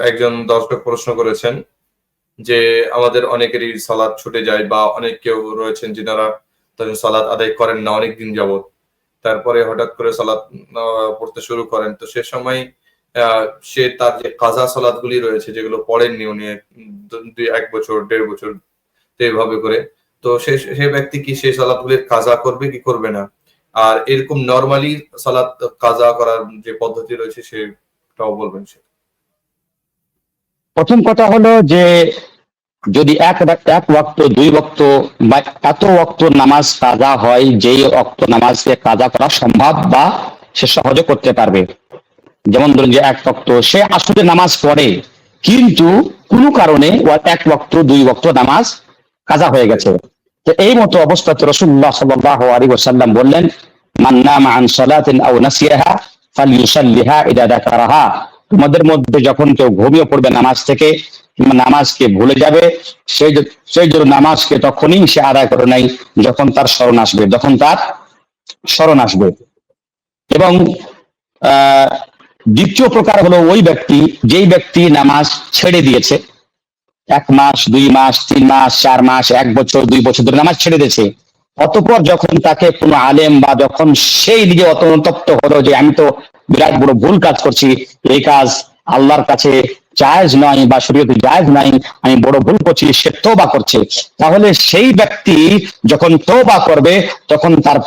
একজন দর্শক প্রশ্ন করেছেন যে আমাদের অনেকেরই সালাত ছুটে যায় বা অনেক কেউ রয়েছেন যিনারা তাদের সালাত আদায় করেন না অনেকদিন যাবত, তারপরে হঠাৎ করে সালাত পড়তে শুরু করেন, তো সে সময় সে তার যে কাজা সালাত গুলি রয়েছে যেগুলো পড়েননি উনি 1 বছর 1.5 বছর এইভাবে করে, তো সে ব্যক্তি কি সেই সালাত গুলির কাজা করবে কি করবে না? আর এরকম নরমালি সালাত কাজা করার যে পদ্ধতি রয়েছে সেটাও বলবেন। প্রথম কথা হলো যে যদি এক ওয়াক্ত 2 ওয়াক্ত বা এত ওয়াক্ত নামাজ কাজা হয়, যেই ওয়াক্ত নামাজকে কাজা করা সম্ভব বা সে সহজে করতে পারবে, যেমন ধরুন যে 1 ওয়াক্ত সে আসলে নামাজ পড়ে কিন্তু কোনো কারণে 1 ওয়াক্ত 2 ওয়াক্ত নামাজ কাজা হয়ে গেছে, তো এই মতো অবস্থাতে রাসূলুল্লাহ সাল্লাল্লাহু আলাইহি ওয়াসাল্লাম বললেন, মান নামা আন সালাতিন আও নাসিয়াহা ফালইউসাল্লিহা ইদা যাকারাহা, তোমাদের মধ্যে যখন কেউ ঘুমিয়ে পড়বে নামাজ থেকে, নামাজকে ভুলে যাবে, সেই জন্য নামাজকে তখনই সে আদায় করে নাই যখন তার স্মরণ আসবে। এবং দ্বিতীয় প্রকার হলো ওই ব্যক্তি, যেই ব্যক্তি নামাজ ছেড়ে দিয়েছে, 1 মাস 2 মাস 3 মাস 4 মাস 1 বছর 2 বছর ধরে নামাজ ছেড়ে দিয়েছে, অতঃপর যখন তাকে কোনো আলেম বা যখন সেই নিজে অনুতপ্ত হলো যে আমি তো বিরাট বড় ভুল কাজ করছি, এই কাজ আল্লাহর কাছে জায়েজ নয় বা শরীয়তে জায়েজ নাই, আমি বড় ভুল করছি, সে তওবা করছে, তাহলে সেই ব্যক্তি যখন তওবা করবে তখন তার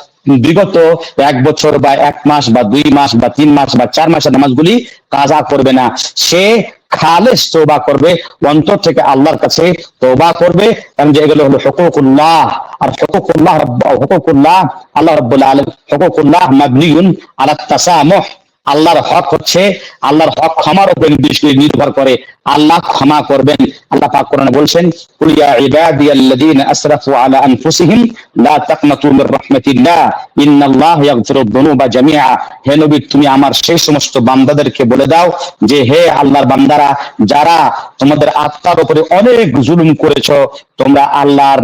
বিগত 1 বছর বা 1 মাস বা 2 মাস বা 3 মাস বা 4 মাসের নামাজগুলি কাজা করবে না, সে খালেস তওবা করবে, অন্তর থেকে আল্লাহর কাছে তওবা করবে, কারণ যে এগুলো হলো হুকুকুল্লাহ, আর হুকুকুল্লাহ আল্লাহ রাব্বুল আলামিন, হুকুকুল্লাহ মাবনিউন আলা তাসামুহ, আল্লাহর হক হচ্ছে, আল্লাহর হক ক্ষমার উপর নির্ভর করে, আল্লাহ ক্ষমা করবেন। আল্লাহ পাক কোরআনে বলছেন, কুল ইয়া ইবাদিয়াল্লাযীনা আসরাফু আলা আনফুসিহিম লা তাকনাতু মির রাহমাতিল্লাহ ইন্নাল্লাহা ইয়াগফিরুয যুনুবা জামিআ, হে নবী তুমি আমার সেই সমস্ত বান্দাদেরকে বলে দাও যে হে আল্লাহর বান্দারা, যারা তোমাদের আত্মার উপরে অনেক জুলুম করেছো, তোমরা আল্লাহর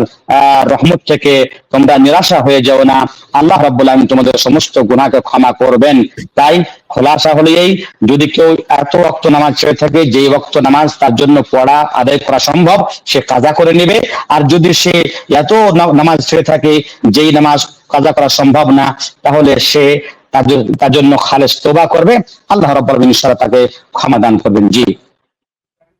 রহমত থেকে তোমরা নিরাশা হয়ে যাও না, আল্লাহ রাব্বুল আলামিন তোমাদের সমস্ত গুনাহকে ক্ষমা করবেন। তাই খোলাসা হলো এই, যদি কেউ এত ওয়াক্ত নামাজ ছেড়ে থাকে, যেই ওয়াক্ত নামাজ তার জন্য পড়া আদায় করা সম্ভব সে কাজা করে নেবে, আর যদি সে এত নামাজ ছেড়ে থাকে যেই নামাজ কাজা করা সম্ভব না, তাহলে সে তার জন্য খালেস তওবা করবে, আল্লাহ রাব্বুল আলামিন ইনশাআল্লাহ তাকে ক্ষমা দান করবেন। জি।